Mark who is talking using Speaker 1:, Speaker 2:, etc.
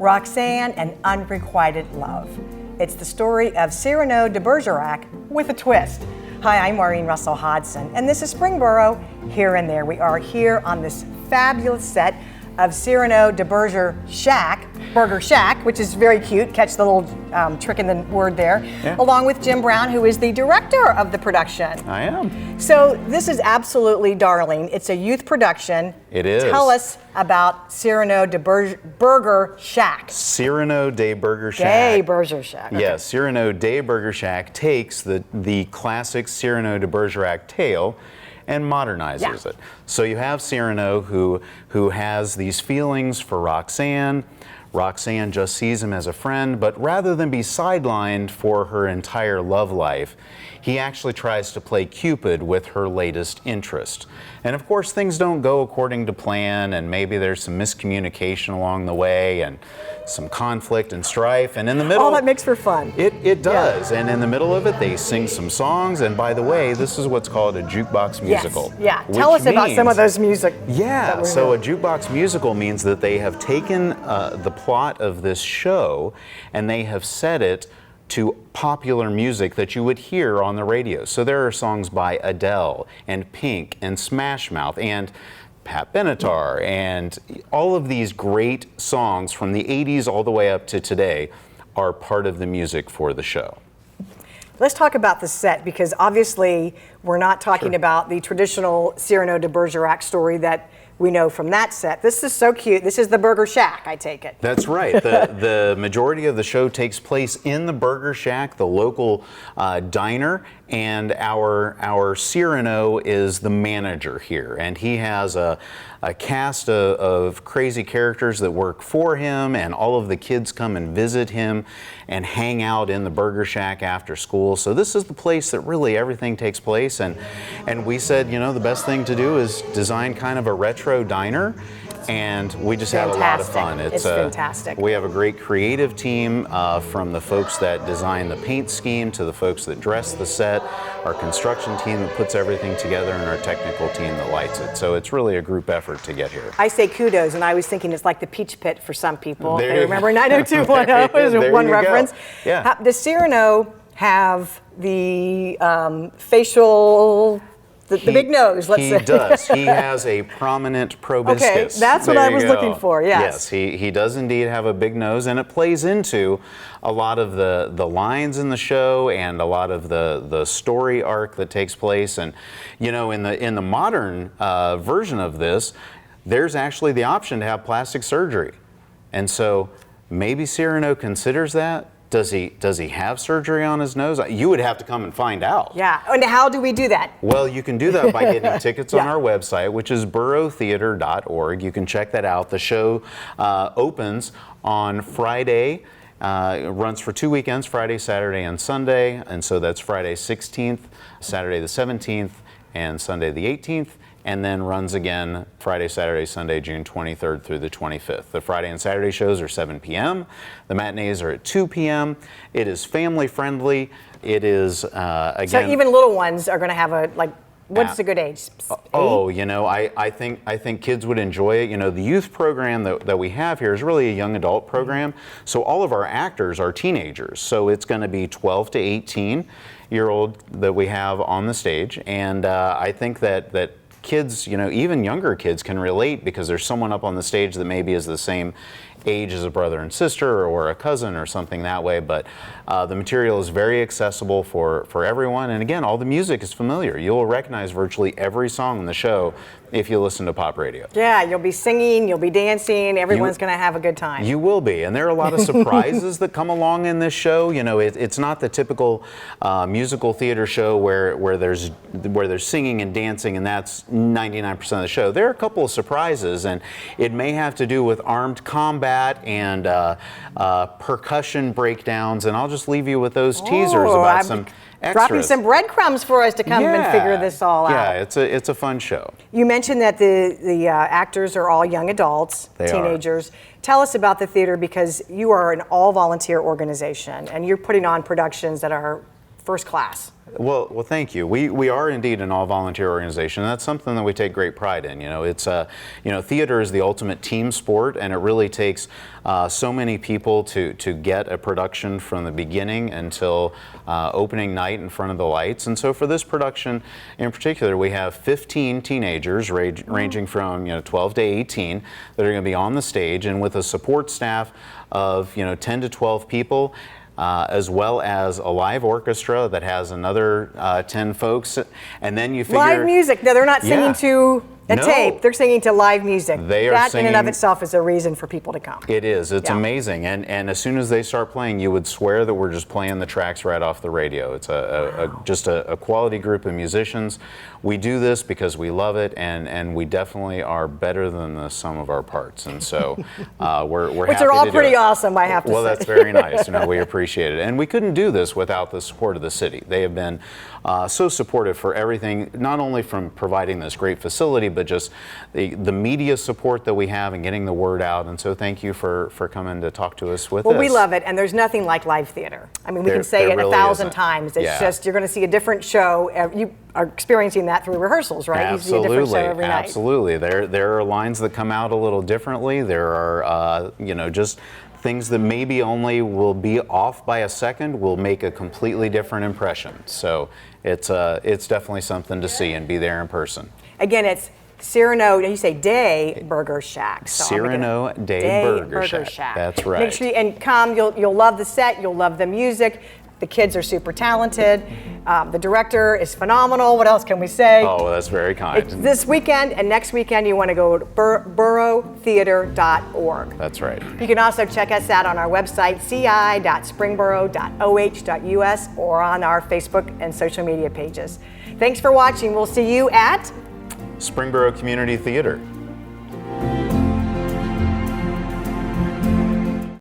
Speaker 1: Roxanne and Unrequited Love. It's the story of Cyrano de Burger Shack with a twist. Hi, I'm Maureen Russell Hodson, and this is Springboro, Here and There. We are here on this fabulous set of Cyrano de Burger Shack, which is very cute. Catch the little trick in the word there. Yeah. Along with Jim Brown, who is the director of the production.
Speaker 2: I am.
Speaker 1: So this is absolutely darling. It's a youth production.
Speaker 2: It is.
Speaker 1: Tell us about Cyrano de Burger Shack.
Speaker 2: Cyrano de Burger Shack.
Speaker 1: De Burger Shack. Okay.
Speaker 2: Yes, Cyrano de Burger Shack takes the classic Cyrano de Bergerac tale and modernizes it. So you have Cyrano who has these feelings for Roxanne. Roxanne just sees him as a friend, but rather than be sidelined for her entire love life, he actually tries to play Cupid with her latest interest. And of course, things don't go according to plan, and maybe there's some miscommunication along the way, and some conflict and strife, and in the middle...
Speaker 1: All that makes for fun.
Speaker 2: It does, and in the middle of it, they sing some songs, and by the way, this is what's called a jukebox musical.
Speaker 1: Yes. Yeah, tell us about some of those music.
Speaker 2: Yeah, so a jukebox musical means that they have taken the plot of this show, and they have set it to popular music that you would hear on the radio. So there are songs by Adele, and Pink, and Smash Mouth, and Pat Benatar, and all of these great songs from the 80s all the way up to today are part of the music for the show.
Speaker 1: Let's talk about the set, because obviously we're not talking about the traditional Cyrano de Bergerac story that we know from that set. This is so cute. This is the Burger Shack, I take it.
Speaker 2: That's right. The majority of the show takes place in the Burger Shack, the local diner, and our Cyrano is the manager here, and he has a cast of crazy characters that work for him, and all of the kids come and visit him and hang out in the Burger Shack after school. So this is the place that really everything takes place, and we said, you know, the best thing to do is design kind of a retro diner, and we just had a lot of fun.
Speaker 1: It's fantastic.
Speaker 2: We have a great creative team, from the folks that design the paint scheme to the folks that dress the set, our construction team that puts everything together, and our technical team that lights it. So it's really a group effort to get here.
Speaker 1: I say kudos, and I was thinking it's like the Peach Pit for some people. They remember 90210 is one reference.
Speaker 2: Yeah.
Speaker 1: Does Cyrano have the facial... The big nose, let's say.
Speaker 2: He does. He has a prominent proboscis.
Speaker 1: Okay, that's what I was looking for, yes.
Speaker 2: Yes, he does indeed have a big nose, and it plays into a lot of the lines in the show and a lot of the story arc that takes place. And, you know, in the modern version of this, there's actually the option to have plastic surgery. And so maybe Cyrano considers that. Does he have surgery on his nose? You would have to come and find out.
Speaker 1: Yeah, and how do we do that?
Speaker 2: Well, you can do that by getting tickets on our website, which is boroughtheater.org. You can check that out. The show opens on Friday. It runs for 2 weekends, Friday, Saturday, and Sunday. And so that's Friday 16th, Saturday the 17th, and Sunday the 18th. And then runs again Friday, Saturday, Sunday, June 23rd through the 25th. The Friday and Saturday shows are 7 p.m. The matinees are at 2 p.m. It is family friendly. It is, again...
Speaker 1: So even little ones are going to have what's a good age? 8?
Speaker 2: Oh, you know, I think kids would enjoy it. You know, the youth program that we have here is really a young adult program. So all of our actors are teenagers. So it's going to be 12 to 18-year-old that we have on the stage. And I think that kids, you know, even younger kids can relate, because there's someone up on the stage that maybe is the same age as a brother and sister or a cousin or something that way. But the material is very accessible for everyone. And again, all the music is familiar. You'll recognize virtually every song in the show if you listen to pop radio.
Speaker 1: Yeah, you'll be singing, you'll be dancing, everyone's going to have a good time.
Speaker 2: You will be, and there are a lot of surprises that come along in this show. You know, it's not the typical musical theater show where there's singing and dancing, and that's 99% of the show. There are a couple of surprises, and it may have to do with armed combat and percussion breakdowns, and I'll just leave you with those teasers about some extras.
Speaker 1: Dropping some breadcrumbs for us to come and figure this all out.
Speaker 2: Yeah, it's a fun show.
Speaker 1: You mentioned that the actors are all young adults, teenagers. Tell us about the theater, because you are an all-volunteer organization, and you're putting on productions that are first class.
Speaker 2: Well, thank you. We are indeed an all-volunteer organization. That's something that we take great pride in. It's theater is the ultimate team sport, and it really takes so many people to get a production from the beginning until opening night in front of the lights. And so for this production in particular, we have 15 teenagers ranging from 12 to 18 that are going to be on the stage, and with a support staff of 10 to 12 people. As well as a live orchestra that has another 10 folks, and then you figure
Speaker 1: live music. No, they're not singing to a tape. They're singing to live music.
Speaker 2: They are
Speaker 1: that
Speaker 2: singing,
Speaker 1: in and of itself is a reason for people to come.
Speaker 2: It is. It's amazing. And as soon as they start playing, you would swear that we're just playing the tracks right off the radio. It's just a quality group of musicians. We do this because we love it, and we definitely are better than the sum of our parts. And so we're
Speaker 1: Which
Speaker 2: happy
Speaker 1: are all
Speaker 2: to do
Speaker 1: pretty
Speaker 2: it.
Speaker 1: awesome, I have to say.
Speaker 2: Well, that's very nice. We appreciate it. And we couldn't do this without the support of the city. They have been so supportive for everything, not only from providing this great facility, but just the media support that we have and getting the word out. And so thank you for coming to talk to us with
Speaker 1: Well,
Speaker 2: this.
Speaker 1: we love it, and there's nothing like live theater. I mean, we can say
Speaker 2: There
Speaker 1: it
Speaker 2: really
Speaker 1: 1,000
Speaker 2: isn't.
Speaker 1: times. It's just, you're going to see a different show. You are experiencing that through rehearsals, right?
Speaker 2: Absolutely,
Speaker 1: you see a different show every night.
Speaker 2: absolutely. There are lines that come out a little differently. There are, just things that maybe only will be off by a second will make a completely different impression. So it's definitely something to see and be there in person.
Speaker 1: Again, it's Cyrano, you say de Burger Shack. So
Speaker 2: Cyrano de Burger Shack. That's right.
Speaker 1: Make sure and come. You'll love the set. You'll love the music. The kids are super talented. The director is phenomenal. What else can we say?
Speaker 2: Oh, that's very kind.
Speaker 1: It's this weekend and next weekend. You want to go to boroughtheater.org.
Speaker 2: That's right.
Speaker 1: You can also check us out on our website, ci.springboro.oh.us, or on our Facebook and social media pages. Thanks for watching. We'll see you at
Speaker 2: Springboro Community Theater.